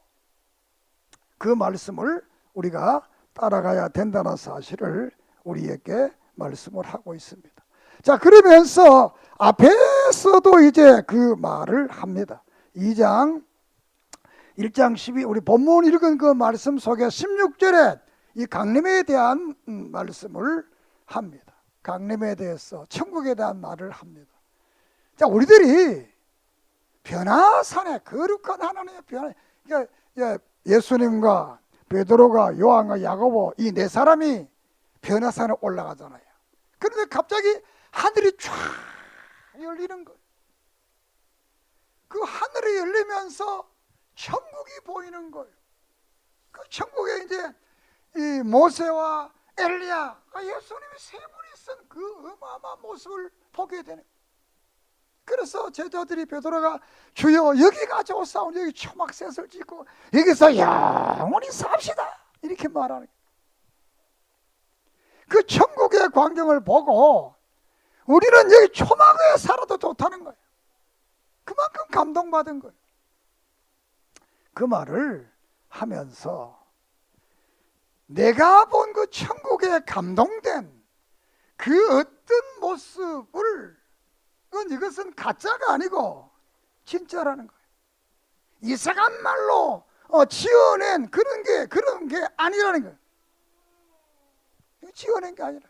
그 말씀을 우리가 따라가야 된다는 사실을 우리에게 말씀을 하고 있습니다. 자, 그러면서 앞에서도 이제 그 말을 합니다. 1장 12, 우리 본문 읽은 그 말씀 속에 16절에 이 강림에 대한 말씀을 합니다. 강림에 대해서, 천국에 대한 말을 합니다. 자, 우리들이 변화산에, 거룩한 하나님의 변화, 그러니까 예수님과 베드로가 요한과 야고보 이 네 사람이 변화산에 올라가잖아요. 그런데 갑자기 하늘이 쫙 열리는 거예요. 그 하늘이 열리면서 천국이 보이는 거예요. 그 천국에 이제 이 모세와 엘리야, 예수님이 세 분이 쓴 그 어마어마한 모습을 보게 되는 거예요. 그래서 제자들이 베드로가 주여 여기 가져오사오니 여기 초막셋을 짓고 여기서 영원히 삽시다, 이렇게 말하는 거예요. 그 천국의 광경을 보고 우리는 여기 초막에 살아도 좋다는 거예요. 그만큼 감동받은 거예요. 그 말을 하면서 내가 본 그 천국에 감동된 그 어떤 모습을, 이것은 가짜가 아니고 진짜라는 거예요. 이상한 말로 지어낸 그런 게 아니라는 거예요. 지어낸 게 아니라.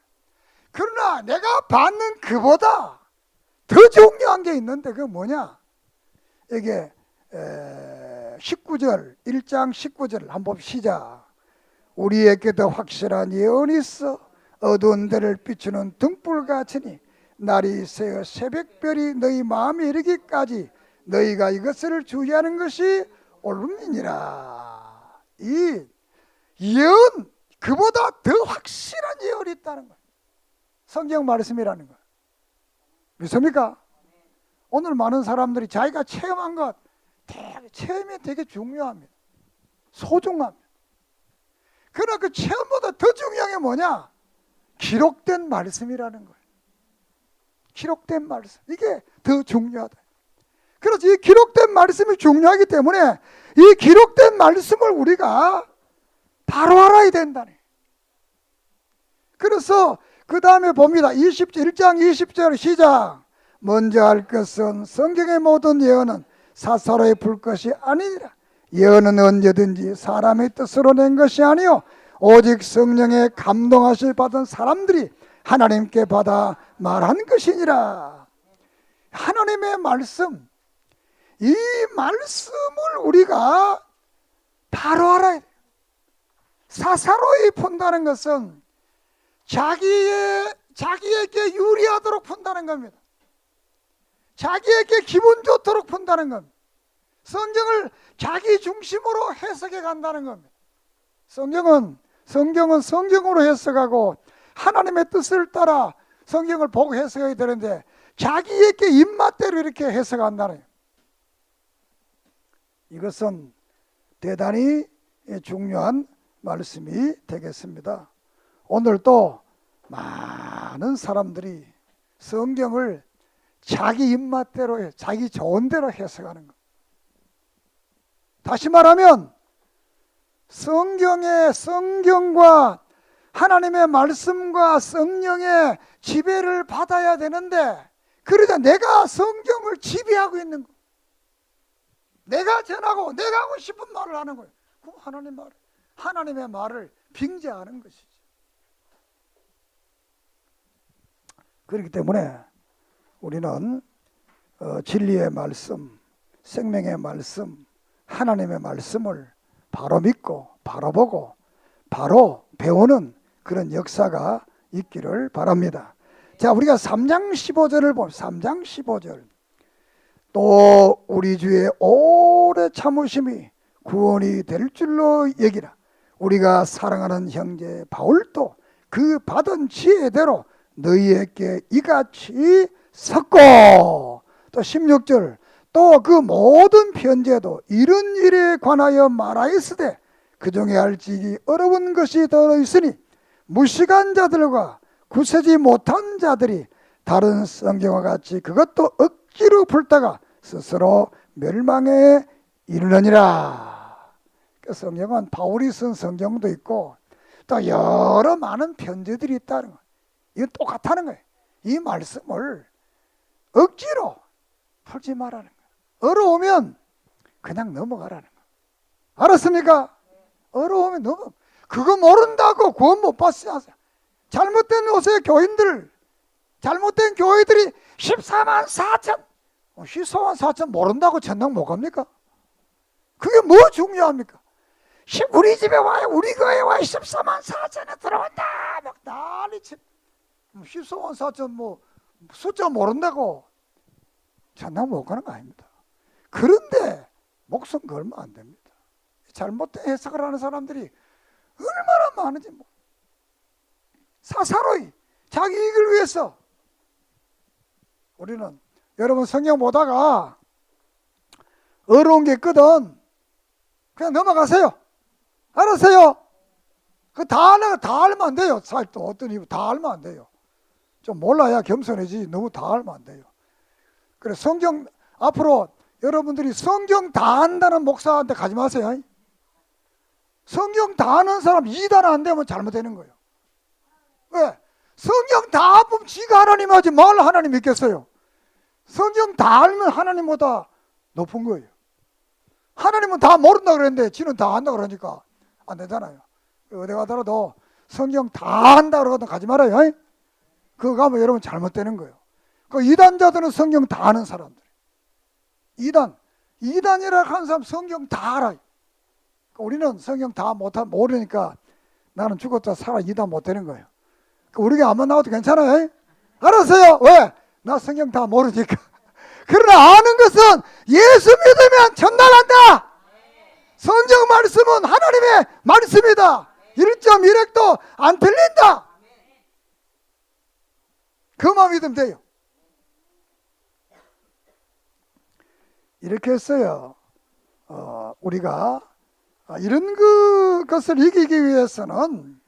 그러나 내가 받는 그보다 더 중요한 게 있는데, 그게 뭐냐? 이게 19절, 1장 19절을 한번 봅시다. 우리에게도 확실한 예언이 있어 어두운 데를 비추는 등불 같으니 날이 새어 새벽별이 너희 마음에 이르기까지 너희가 이것을 주의하는 것이 옳음이니라. 이 예언, 그보다 더 확실한 예언이 있다는 거예요. 성경 말씀이라는 거예요. 믿습니까? 오늘 많은 사람들이 자기가 체험한 것, 체험이 되게 중요합니다. 소중합니다. 그러나 그 체험보다 더 중요한 게 뭐냐? 기록된 말씀이라는 거예요. 기록된 말씀, 이게 더 중요하다. 그래서 이 기록된 말씀이 중요하기 때문에 이 기록된 말씀을 우리가 바로 알아야 된다네. 그래서 그 다음에 봅니다. 1장 20절 시작. 먼저 할 것은 성경의 모든 예언은 사사로이 불 것이 아니니라. 예언은 언제든지 사람의 뜻으로 낸 것이 아니요 오직 성령의 감동하실 받은 사람들이 하나님께 받아 말한 것이니라. 하나님의 말씀, 이 말씀을 우리가 바로 알아야 돼요. 사사로이 푼다는 것은 자기에게 유리하도록 푼다는 겁니다. 자기에게 기분 좋도록 푼다는 겁니다. 성경을 자기 중심으로 해석해 간다는 겁니다. 성경은 성경으로 해석하고 하나님의 뜻을 따라 성경을 보고 해석해야 되는데 자기에게 입맛대로 이렇게 해석한다는 거예요. 이것은 대단히 중요한 말씀이 되겠습니다. 오늘도 많은 사람들이 성경을 자기 입맛대로 자기 좋은 대로 해석하는 것. 다시 말하면 성경과 하나님의 말씀과 성령의 지배를 받아야 되는데 그러자 내가 성경을 지배하고 있는 거. 내가 전하고 내가 하고 싶은 말을 하는 거예요. 그럼 하나님의 말을 빙자하는 것이죠. 그렇기 때문에 우리는 진리의 말씀, 생명의 말씀, 하나님의 말씀을 바로 믿고 바로 보고 바로 배우는 그런 역사가 있기를 바랍니다. 자, 우리가 3장 15절을 보면 3장 15절 또 우리 주의 오래 참으심이 구원이 될 줄로 여기라. 우리가 사랑하는 형제 바울도 그 받은 지혜대로 너희에게 이같이 섰고 또 16절 또 그 모든 편지에도 이런 일에 관하여 말하였으되 그 중에 알지기 어려운 것이 더러 있으니 무식한 자들과 구세지 못한 자들이 다른 성경과 같이 그것도 억지로 풀다가 스스로 멸망에 이르느니라. 성경은 바울이 쓴 성경도 있고 또 여러 많은 편지들이 있다는 거예요. 이건 똑같다는 거예요. 이 말씀을 억지로 풀지 말라는 거예요. 어려우면 그냥 넘어가라는 거예요. 알았습니까? 어려우면 그거 모른다고 구원 못 받으세요. 잘못된 요새 교인들, 잘못된 교회들이 14만 4천 14만 4천 모른다고 천당 못 갑니까? 그게 뭐 중요합니까? 우리 집에 와요, 우리 교회에 와요, 14만 4천에 들어온다 막 난리치. 14만 4천 뭐 숫자 모른다고 천당 못 가는 거 아닙니다. 그런데 목숨 걸면 안 됩니다. 잘못된 해석을 하는 사람들이 얼마나 많은지 사사로이 자기 이익을 위해서. 우리는 여러분 성경 보다가 어려운 게 있거든 그냥 넘어가세요. 알았어요? 그 다 알면 안 돼요. 사실 또 어떤 이유 다 알면 안 돼요. 좀 몰라야 겸손해지 너무 다 알면 안 돼요. 그래 성경 앞으로 여러분들이 성경 다 안다는 목사한테 가지 마세요. 성경 다 아는 사람 2단 안 되면 잘못되는 거예요. 왜? 성경 다 보면 지가 하나님 하지 뭘 하나님 믿겠어요. 성경 다 알면 하나님보다 높은 거예요. 하나님은 다 모른다 그랬는데 지는 다 안다 그러니까 안 되잖아요. 어디 가더라도 성경 다 안다 그러거든 가지 말아요. 그거 가면 여러분 잘못되는 거예요. 그 2단자들은 성경 다 아는 사람들. 2단이라 하는 사람 성경 다 알아요. 우리는 성경 다 모르니까 나는 죽었다 살아 2단 못 되는 거예요. 우리가 아무 나와도 괜찮아요? 알았어요? 왜? 나 성경 다 모르니까. 그러나 아는 것은 예수 믿으면 천당 간다. 성경 말씀은 하나님의 말씀이다. 1.1핵도 안 틀린다. 그만 믿으면 돼요. 이렇게 했어요. 우리가 이런 것을 이기기 위해서는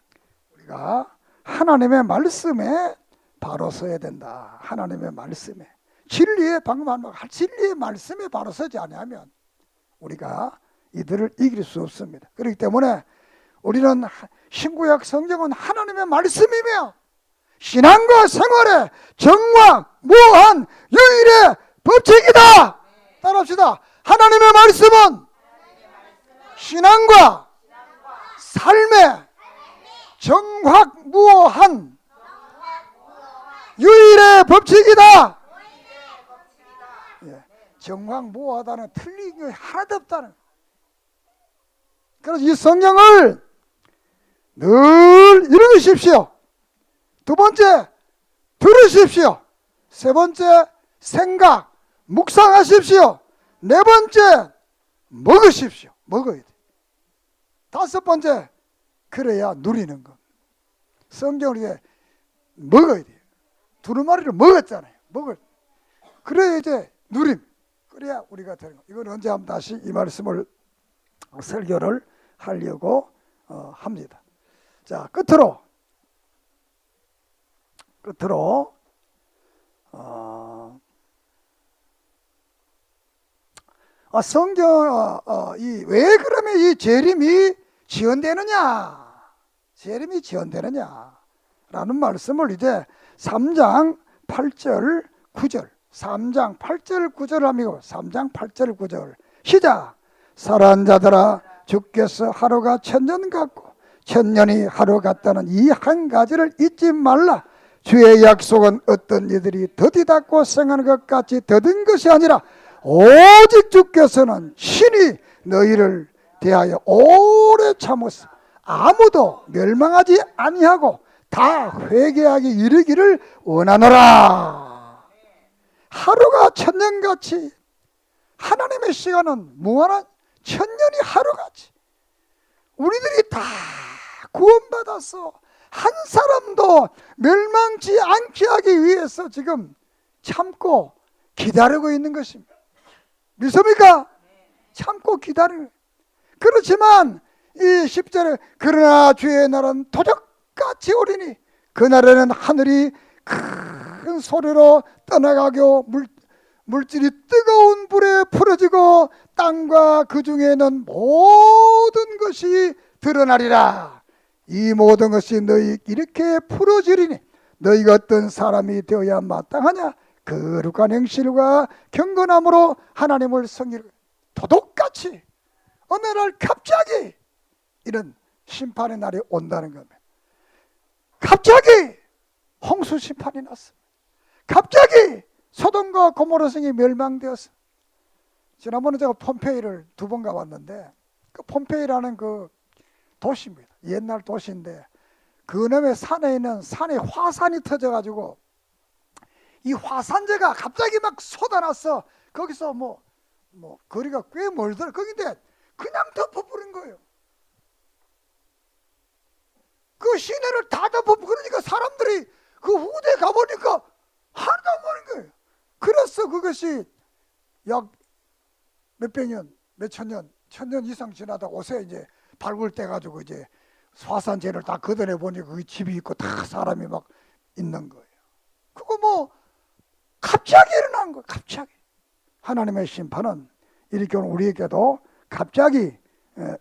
우리가 하나님의 말씀에 바로 서야 된다. 하나님의 말씀에 진리의 진리의 말씀에 바로 서지 않으면 우리가 이들을 이길 수 없습니다. 그렇기 때문에 우리는 신구약 성경은 하나님의 말씀이며 신앙과 생활의 정확무한 유일의 법칙이다. 따라합시다. 하나님의 말씀은 신앙과 삶의 정확무한 유일의 법칙이다. 정확무하다는 틀린 게 하나도 없다는. 그래서 이 성경을 늘 읽으십시오. 두 번째, 들으십시오. 세 번째, 생각, 묵상하십시오. 네 번째, 먹으십시오. 먹어야 돼. 다섯 번째, 그래야 누리는 것. 성경을 이제 먹어야 돼요. 두루마리를 먹었잖아요. 그래야 이제 누림. 그래야 우리가 되는 거. 이건 언제 한번 다시 이 말씀을 설교를 하려고 합니다. 자, 끝으로 성경 왜 그러면 이 재림이 지연되느냐? 재림이 지연되느냐라는 말씀을 이제 3장 8절 9절 3장 8절 9절을 합니다. 3장 8절 9절 시작. 살아난 자들아 주께서 하루가 천년 같고 천년이 하루 같다는 이 한 가지를 잊지 말라. 주의 약속은 어떤 이들이 더디닫고 생하는 것 같이 더딘 것이 아니라 오직 주께서는 친히 너희를 대하여 오래 참으사 아무도 멸망하지 아니하고 다 회개하기 이르기를 원하노라. 하루가 천년같이 하나님의 시간은 무한한 천년이 하루같이 우리들이 다 구원받아서 한 사람도 멸망치 않게 하기 위해서 지금 참고 기다리고 있는 것입니다. 믿습니까? 참고 기다리는. 그렇지만 이 10절에 그러나 주의 날은 도적같이 오리니 그날에는 하늘이 큰 소리로 떠나가고 물질이 뜨거운 불에 풀어지고 땅과 그 중에 있는 모든 것이 드러나리라. 이 모든 것이 너희 이렇게 풀어지리니 너희가 어떤 사람이 되어야 마땅하냐? 거룩한 행실과 경건함으로 하나님을 섬기는 도둑같이 어느 날 갑자기 이런 심판의 날이 온다는 겁니다. 갑자기 홍수 심판이 났습니다. 갑자기 소돔과 고모라 성이 멸망되었어. 지난번에 제가 폼페이를 2번 가봤는데 그 폼페이라는 그 도시입니다. 옛날 도시인데 그놈의 산에 있는 산에 화산이 터져가지고 이 화산재가 갑자기 막 쏟아났어. 거기서 뭐 거리가 꽤 멀더라. 거긴데 그냥 덮어버린 거예요. 그 시내를 다 덮어버리고 그러니까 사람들이 그 후대에 가보니까 하나도 안 보는 거예요. 그래서 그것이 약 몇백 년, 몇천 년, 천년 이상 지나다 옷에 이제 발굴돼가지고 이제 화산재를 다 걷어내 보니까 그 집이 있고 다 사람이 막 있는 거예요. 그거 뭐 갑자기 일어난 거예요. 갑자기. 하나님의 심판은 이렇게 우리에게도 갑자기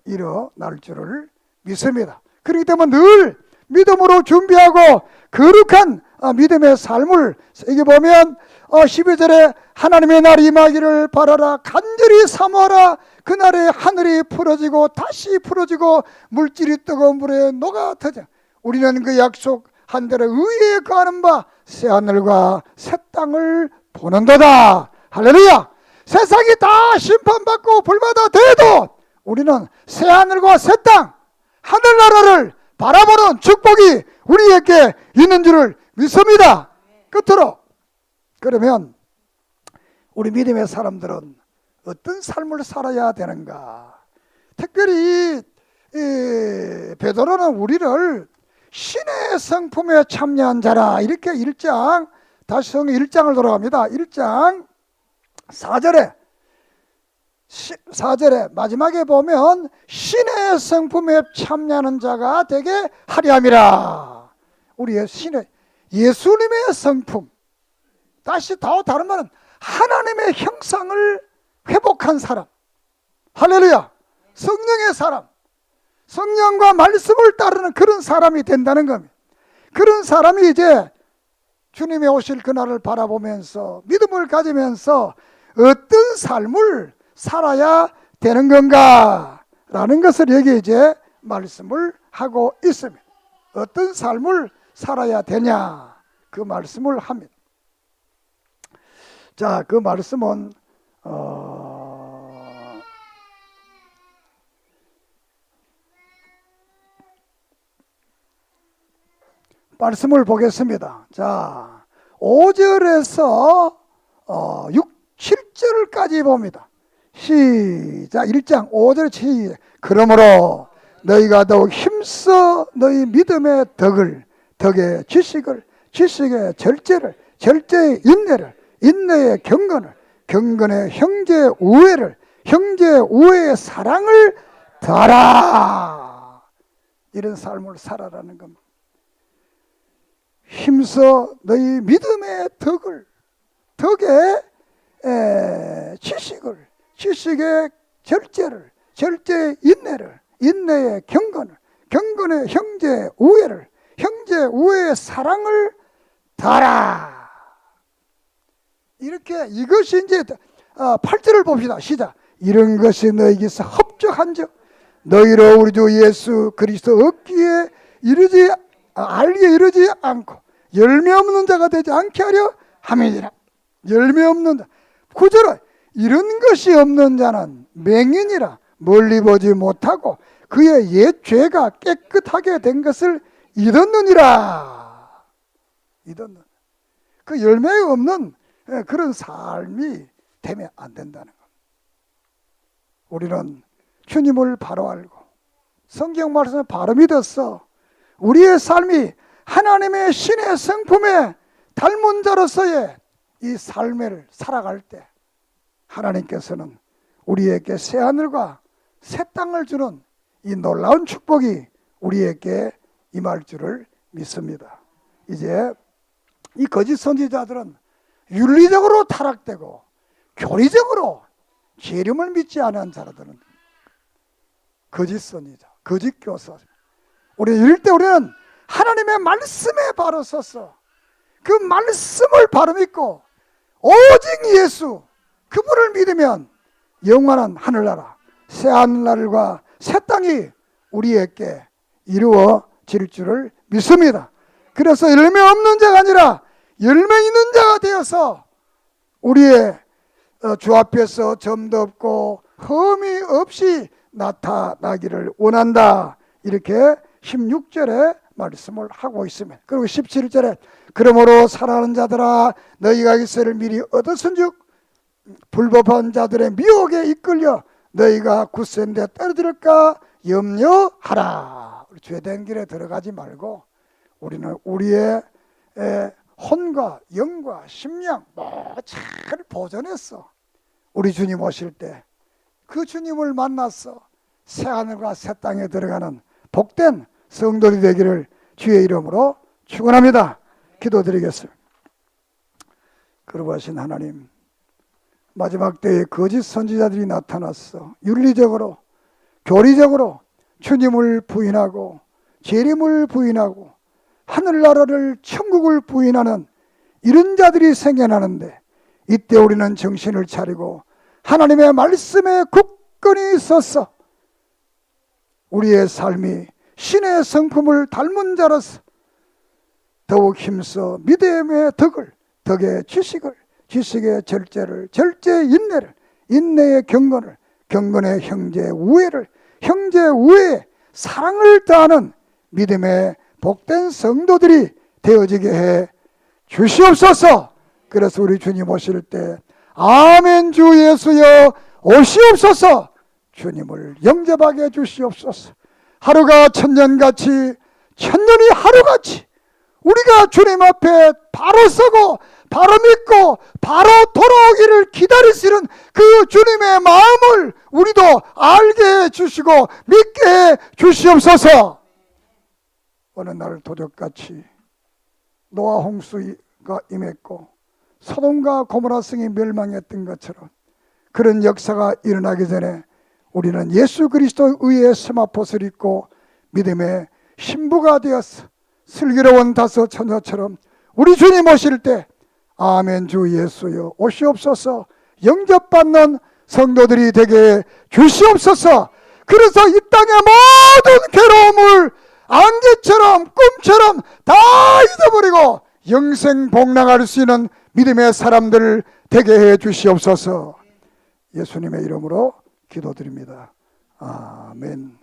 일어날 줄을 믿습니다. 그렇기 때문에 늘 믿음으로 준비하고 거룩한 믿음의 삶을 여기 보면 12절에 하나님의 날이 임하기를 바라라. 간절히 사모하라. 그날에 하늘이 풀어지고 다시 풀어지고 물질이 뜨거운 물에 녹아 터져. 우리는 그 약속한 대로 의에 거하는 바 새하늘과 새 땅을 보는도다. 할렐루야. 세상이 다 심판받고 불바다 돼도 우리는 새하늘과 새 땅, 하늘나라를 바라보는 축복이 우리에게 있는 줄을 믿습니다. 끝으로 그러면 우리 믿음의 사람들은 어떤 삶을 살아야 되는가? 특별히 베드로는 우리를 신의 성품에 참여한 자라 이렇게 1장 다시 성경 1장을 돌아갑니다. 1장 4절에 마지막에 보면 신의 성품에 참여하는 자가 되게 하리함이라. 우리의 신의 예수님의 성품, 다시 다른 말은 하나님의 형상을 회복한 사람. 할렐루야. 성령의 사람, 성령과 말씀을 따르는 그런 사람이 된다는 겁니다. 그런 사람이 이제 주님의 오실 그날을 바라보면서 믿음을 가지면서 어떤 삶을 살아야 되는 건가 라는 것을 여기 이제 말씀을 하고 있습니다. 어떤 삶을 살아야 되냐 그 말씀을 합니다. 자, 그 말씀은 말씀을 보겠습니다. 자, 5절에서 7절까지 봅니다. 시작. 1장 5절 시작. 그러므로 너희가 더욱 힘써 너희 믿음의 덕의 지식의 절제를, 절제의 인내의 경건의 형제 우애의 사랑을 더하라. 이런 삶을 살아라는 겁니다. 힘써 너희 믿음의 덕의 지식의 절제를, 절제의 인내의 경건의 형제 우애의 사랑을 더하라. 이렇게 이것이 이제 8절을 봅시다. 시작. 이런 것이 너희에게서 합적한즉 너희로 우리 주 예수 그리스도 알기에 이르지 않고 열매 없는 자가 되지 않게 하려 함이니라. 열매 없는 자. 9절은 이런 것이 없는 자는 맹인이라 멀리 보지 못하고 그의 옛 죄가 깨끗하게 된 것을 잊었느니라. 그 열매가 없는 그런 삶이 되면 안 된다는 것. 우리는 주님을 바로 알고 성경 말씀을 바로 믿었어. 우리의 삶이 하나님의 신의 성품에 닮은 자로서의 이 삶을 살아갈 때 하나님께서는 우리에게 새 하늘과 새 땅을 주는 이 놀라운 축복이 우리에게 임할 줄을 믿습니다. 이제 이 거짓 선지자들은 윤리적으로 타락되고 교리적으로 재림을 믿지 않은 자들은 거짓 선지자, 거짓 교사. 이럴 때 우리는 하나님의 말씀에 바로 섰어. 그 말씀을 바로 믿고 오직 예수 그분을 믿으면 영원한 하늘나라, 새 하늘나라와 새 땅이 우리에게 이루어질 줄을 믿습니다. 그래서 열매 없는 자가 아니라 열매 있는 자가 되어서 우리의 주 앞에서 점도 없고 흠이 없이 나타나기를 원한다. 이렇게 16절에 말씀을 하고 있습니다. 그리고 17절에 그러므로 사랑하는 자들아 너희가 이것을 미리 얻었은즉 불법한 자들의 미혹에 이끌려 너희가 굳센 데 떨어질까 염려하라. 죄된 길에 들어가지 말고 우리는 우리의 혼과 영과 심령 잘 보존했어. 우리 주님 오실 때 그 주님을 만나서 새하늘과 새 땅에 들어가는 복된 성도들이 되기를 주의 이름으로 축원합니다. 기도드리겠습니다. 거룩하신 하나님, 마지막 때에 거짓 선지자들이 나타났어. 윤리적으로 교리적으로 주님을 부인하고 재림을 부인하고 하늘나라를 천국을 부인하는 이런 자들이 생겨나는데 이때 우리는 정신을 차리고 하나님의 말씀에 굳건히 서서 우리의 삶이 신의 성품을 닮은 자로서 더욱 힘써 믿음의 덕의 지식의 절제를, 절제의 인내의 경건의 형제 우애의 사랑을 다하는 믿음의 복된 성도들이 되어지게 해 주시옵소서. 그래서 우리 주님 오실 때 아멘 주 예수여 오시옵소서. 주님을 영접하게 해 주시옵소서. 하루가 천년같이 천년이 하루같이 우리가 주님 앞에 바로 서고 바로 믿고 바로 돌아오기를 기다리시는 그 주님의 마음을 우리도 알게 해 주시고 믿게 해 주시옵소서. 어느 날 도적같이 노아 홍수가 임했고 소돔과 고모라 성이 멸망했던 것처럼 그런 역사가 일어나기 전에 우리는 예수 그리스도의 의의 스마폿을 입고 믿음의 신부가 되어서 슬기로운 다섯 처녀처럼 우리 주님 오실 때 아멘 주 예수여 오시옵소서. 영접받는 성도들이 되게 주시옵소서. 그래서 이 땅의 모든 괴로움을 안개처럼 꿈처럼 다 잊어버리고 영생 복락할 수 있는 믿음의 사람들 되게 해 주시옵소서. 예수님의 이름으로 기도드립니다. 아멘.